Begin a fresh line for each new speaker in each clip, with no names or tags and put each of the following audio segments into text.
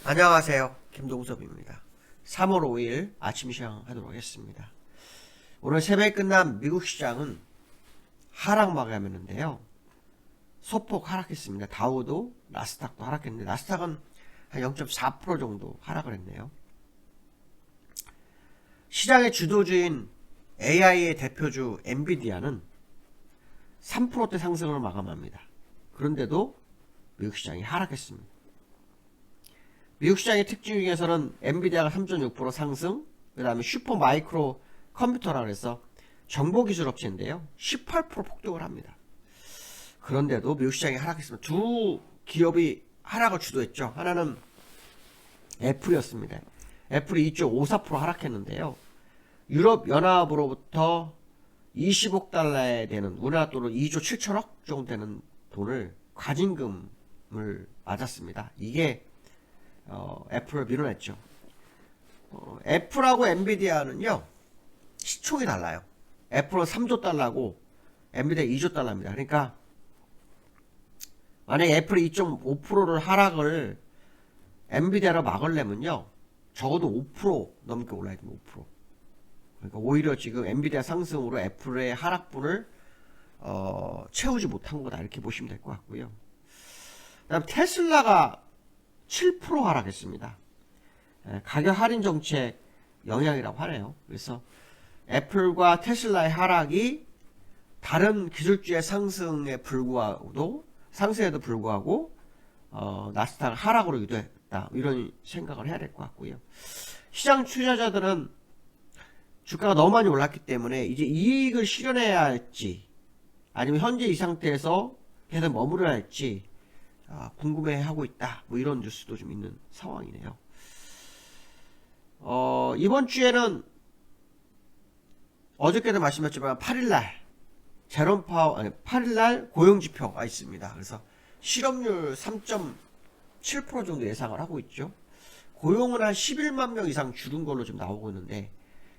안녕하세요. 김동섭입니다. 3월 5일 아침 시장 하도록 하겠습니다. 오늘 새벽에 끝난 미국 시장은 하락 마감했는데요. 소폭 하락했습니다. 다우도 나스닥도 하락했는데 나스닥은 한 0.4% 정도 하락을 했네요. 시장의 주도주인 AI의 대표주 엔비디아는 3%대 상승을 마감합니다. 그런데도 미국 시장이 하락했습니다. 미국 시장의 특징 중에서는 엔비디아가 3.6% 상승, 그 다음에 슈퍼 마이크로 컴퓨터라 해서 정보기술 업체인데요. 18% 폭등을 합니다. 그런데도 미국 시장이 하락했습니다. 두 기업이 하락을 주도했죠. 하나는 애플이었습니다. 애플이 2.54% 하락했는데요. 유럽 연합으로부터 20억 달러에 되는 우리나라 돈으로 2조 7천억 정도 되는 돈을 과징금을 맞았습니다. 이게 애플을 밀어냈죠. 애플하고 엔비디아는요 시총이 달라요. 애플은 3조 달러고 엔비디아 2조 달러입니다. 그러니까 만약에 애플이 2.5%를 하락을 엔비디아로 막으려면요 적어도 5% 넘게 올라야 됩니다. 5%. 그러니까 오히려 지금 엔비디아 상승으로 애플의 하락분을 채우지 못한 거다 이렇게 보시면 될 것 같고요. 그다음 테슬라가 7% 하락했습니다. 가격 할인 정책 영향이라고 하네요. 그래서 애플과 테슬라의 하락이 다른 기술주의 상승에도 불구하고 나스닥 하락으로 유도했다. 이런 생각을 해야 될 것 같고요. 시장 투자자들은 주가가 너무 많이 올랐기 때문에 이제 이익을 실현해야 할지 아니면 현재 이 상태에서 계속 머무러야 할지 궁금해하고 있다. 뭐 이런 뉴스도 좀 있는 상황이네요. 이번 주에는 어저께도 말씀드렸지만 8일날 제롬 파워 8일날 고용지표가 있습니다. 그래서 실업률 3.7% 정도 예상을 하고 있죠. 고용은 한 11만 명 이상 줄은 걸로 좀 나오고 있는데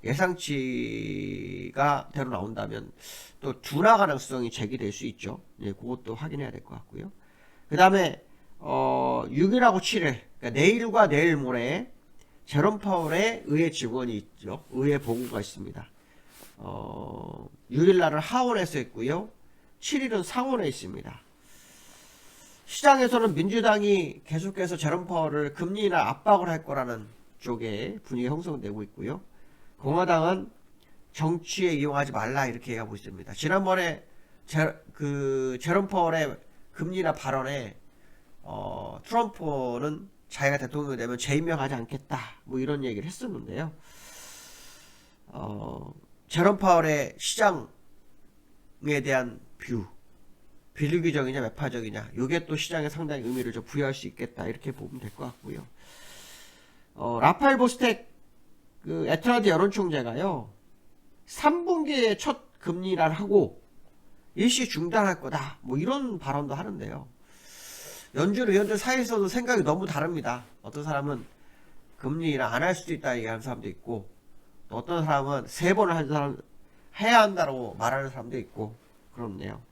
예상치가 대로 나온다면 또 둔화 가능성이 제기될 수 있죠. 예, 그것도 확인해야 될 것 같고요. 그 다음에 6일하고 7일 그러니까 내일과 내일 모레 제롬 파월의 의회 증언이 있죠. 의회 보고가 있습니다. 6일날은 하원에서 있고요. 7일은 상원에 있습니다. 시장에서는 민주당이 계속해서 제롬 파월을 금리 인하 압박을 할 거라는 쪽에 분위기가 형성되고 있고요. 공화당은 정치에 이용하지 말라 이렇게 얘기하고 있습니다. 지난번에 제롬 파월의 금리 인하 발언에 트럼프는 자기가 대통령이 되면 재임명하지 않겠다 뭐 이런 얘기를 했었는데요. 제롬 파월의 시장에 대한 비리기적이냐 매파적이냐 이게 또 시장에 상당히 의미를 좀 부여할 수 있겠다 이렇게 보면 될 것 같고요. 라파엘 보스텍 애틀란타 여론총재가요 3분기에 첫 금리 인하를 하고 일시 중단할 거다 뭐 이런 발언도 하는데요. 연준 의원들 사이에서도 생각이 너무 다릅니다. 어떤 사람은 금리 인하 안 할 수도 있다 얘기하는 사람도 있고 어떤 사람은 3번을 해야 한다고 말하는 사람도 있고 그렇네요.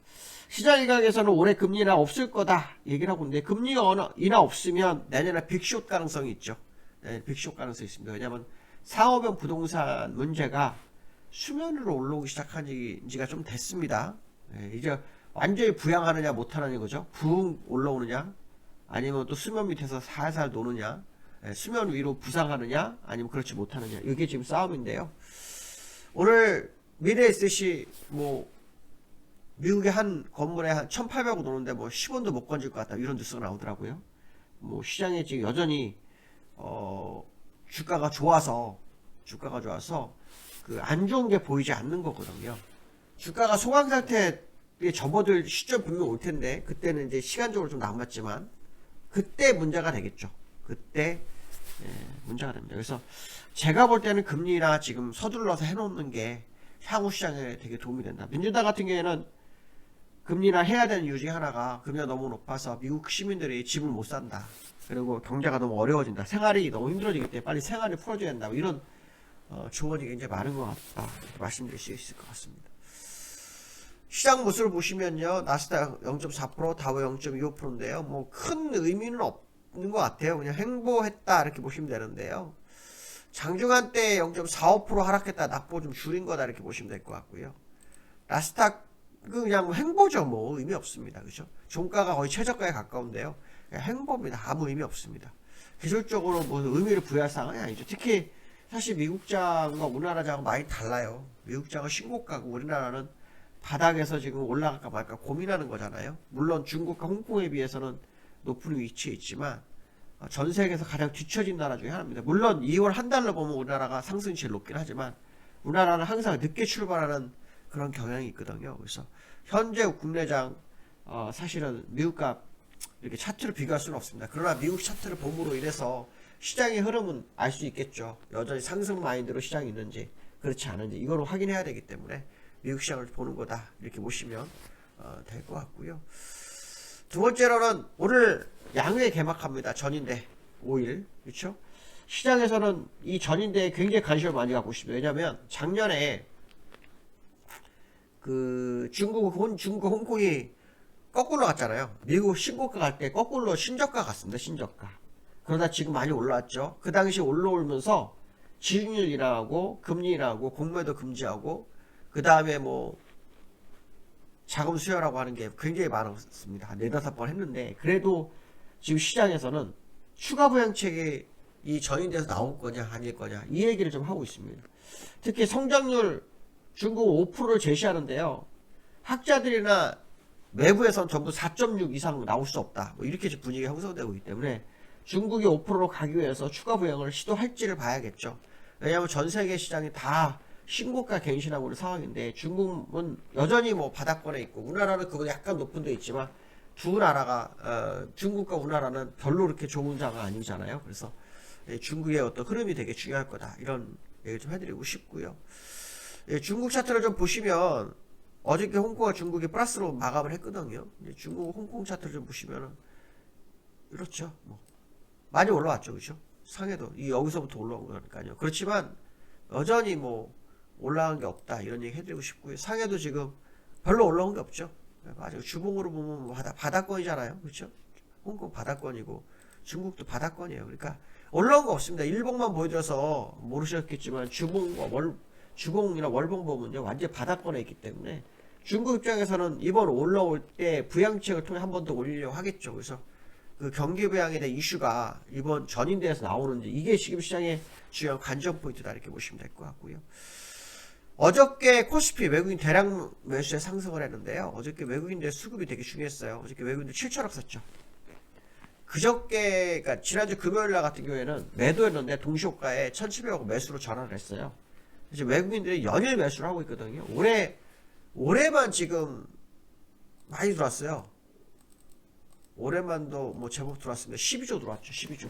시장 일각에서는 올해 금리 인하 없을 거다 얘기를 하고 있는데 금리 인하 없으면 내년에 빅숏 가능성이 있죠. 빅숏 가능성이 있습니다. 왜냐하면 상업용 부동산 문제가 수면으로 올라오기 시작한 지가 좀 됐습니다. 이제 완전히 부양하느냐 못하느냐 거죠. 붕 올라오느냐 아니면 또 수면 밑에서 살살 노느냐 수면 위로 부상하느냐 아니면 그렇지 못하느냐 이게 지금 싸움인데요. 오늘 미래에셋이 뭐 미국의 한 건물에 한 1,800억 노는데 뭐 10원도 못 건질 것 같다 이런 뉴스가 나오더라고요. 뭐 시장에 지금 여전히 주가가 좋아서 안 좋은 게 보이지 않는 거거든요. 주가가 소강 상태에 접어들 시점 분명 올 텐데 그때는 이제 시간적으로 좀 남았지만 그때 문제가 되겠죠. 그때 문제가 됩니다. 그래서 제가 볼 때는 금리나 지금 서둘러서 해놓는 게 향후 시장에 되게 도움이 된다. 민주당 같은 경우에는 금리나 해야 되는 이유 중에 하나가 금리가 너무 높아서 미국 시민들이 집을 못 산다. 그리고 경제가 너무 어려워진다. 생활이 너무 힘들어지기 때문에 빨리 생활을 풀어줘야 된다. 이런 조언이 굉장히 많은 것 같다. 말씀드릴 수 있을 것 같습니다. 시장 모습을 보시면요. 나스닥 0.4%, 다우 0.25%인데요. 뭐 큰 의미는 있는 것 같아요. 그냥 횡보했다 이렇게 보시면 되는데요. 장중한 때 0.45% 하락했다 낙보 좀 줄인 거다 이렇게 보시면 될 것 같고요. 나스닥 그냥 뭐 횡보죠. 뭐 의미 없습니다. 그죠? 종가가 거의 최저가에 가까운데요. 그냥 횡보입니다. 아무 의미 없습니다. 기술적으로 뭐 의미를 부여할 상황이 아니죠. 특히 사실 미국장과 우리나라장은 많이 달라요. 미국장은 신고가고 우리나라는 바닥에서 지금 올라갈까 말까 고민하는 거잖아요. 물론 중국과 홍콩에 비해서는 높은 위치에 있지만 전 세계에서 가장 뒤처진 나라 중에 하나입니다. 물론 2월 한 달로 보면 우리나라가 상승이 제일 높긴 하지만 우리나라는 항상 늦게 출발하는 그런 경향이 있거든요. 그래서 현재 국내장 사실은 미국과 이렇게 차트를 비교할 수는 없습니다. 그러나 미국 차트를 봄으로 인해서 시장의 흐름은 알 수 있겠죠. 여전히 상승 마인드로 시장이 있는지 그렇지 않은지 이걸 확인해야 되기 때문에 미국 시장을 보는 거다 이렇게 보시면 될 것 같고요. 두 번째로는 오늘 양회 개막합니다. 전인대 5일 그렇죠? 시장에서는 이 전인대에 굉장히 관심을 많이 갖고 있습니다. 왜냐하면 작년에 그 중국 홍콩이 거꾸로 갔잖아요. 미국 신고가 갈 때 거꾸로 신저가 갔습니다. 신저가. 그러다 지금 많이 올라왔죠. 그 당시 올라오면서 지준율 인하하고 금리 인하하고 공매도 금지하고 그 다음에 뭐 자금 수혈하고 하는 게 굉장히 많았습니다. 한 4-5번 했는데 그래도 지금 시장에서는 추가 부양책이 이 전인대에서 나올 거냐 아닐 거냐 이 얘기를 좀 하고 있습니다. 특히 성장률 중국 5%를 제시하는데요. 학자들이나 외부에서는 전부 4.6 이상 나올 수 없다. 뭐 이렇게 분위기가 형성되고 있기 때문에 중국이 5%로 가기 위해서 추가 부양을 시도할지를 봐야겠죠. 왜냐하면 전 세계 시장이 다 신고가 갱신하고 있는 상황인데 중국은 여전히 뭐 바닥권에 있고 우리나라는 그보다 약간 높은 데 있지만 두 나라가 중국과 우리나라는 별로 그렇게 좋은 장은 아니잖아요. 그래서 중국의 어떤 흐름이 되게 중요할 거다. 이런 얘기 좀 해드리고 싶고요. 중국 차트를 좀 보시면 어저께 홍콩과 중국이 플러스로 마감을 했거든요. 중국 홍콩 차트를 좀 보시면은 이렇죠. 뭐 많이 올라왔죠, 그렇죠? 상해도 여기서부터 올라온 거니까요. 그렇지만 여전히 뭐 올라간 게 없다 이런 얘기 해드리고 싶고요. 상해도 지금 별로 올라온 게 없죠. 맞아요. 주봉으로 보면 뭐 바닥권이잖아요, 그렇죠? 홍콩 바닥권이고 중국도 바닥권이에요. 그러니까 올라온 거 없습니다. 일봉만 보여줘서 모르셨겠지만 주봉이나 월봉 보면요 완전 바닥권에 있기 때문에 중국 입장에서는 이번 올라올 때 부양책을 통해 한 번 더 올리려고 하겠죠. 그래서 그 경기 부양에 대한 이슈가 이번 전인대에서 나오는지 이게 지금 시장의 중요한 관전 포인트다 이렇게 보시면 될 것 같고요. 어저께 코스피 외국인 대량 매수에 상승을 했는데요. 어저께 외국인들 수급이 되게 중요했어요. 어저께 외국인들 7천억 샀죠. 그저께 그러니까 지난주 금요일날 같은 경우에는 매도했는데 동시효과에 1,700억 매수로 전환을 했어요. 이제 외국인들이 연일 매수를 하고 있거든요. 올해만 지금 많이 들어왔어요. 올해만도 뭐 제법 들어왔습니다. 12조 들어왔죠. 12조.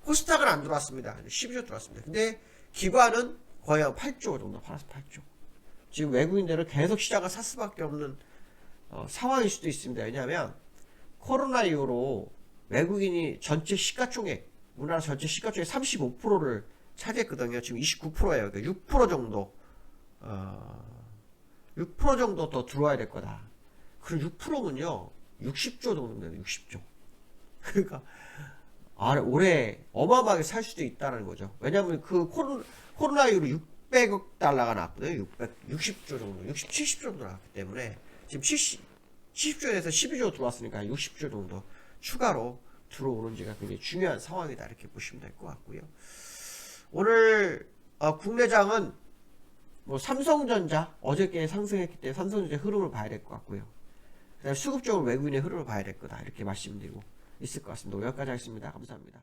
코스닥은 안 들어왔습니다. 12조 들어왔습니다. 근데 기관은 거의 한 8조 정도 팔았어. 8조. 지금 외국인들은 계속 시장을 살 수밖에 없는 상황일 수도 있습니다. 왜냐하면 코로나 이후로 외국인이 전체 시가총액 우리나라 전체 시가총액 35%를 차지했거든요. 지금 29%예요. 그러니까 6% 정도 6% 정도 더 들어와야 될 거다. 그럼 6%면요 60조 정도 돼요. 60조. 그러니까 올해 어마어마하게 살 수도 있다는 거죠. 왜냐하면 그 코로나 이후로 600억 달러가 나왔거든요. 60조 정도, 70조 정도 나왔기 때문에 지금 70조에서 12조 들어왔으니까 60조 정도 추가로 들어오는지가 굉장히 중요한 상황이다 이렇게 보시면 될 것 같고요. 오늘 국내장은 뭐 삼성전자 어저께 상승했기 때문에 삼성전자 흐름을 봐야 될 것 같고요. 그다음에 수급적으로 외국인의 흐름을 봐야 될 거다 이렇게 말씀드리고 있을 것 같습니다. 여기까지 하겠습니다. 감사합니다.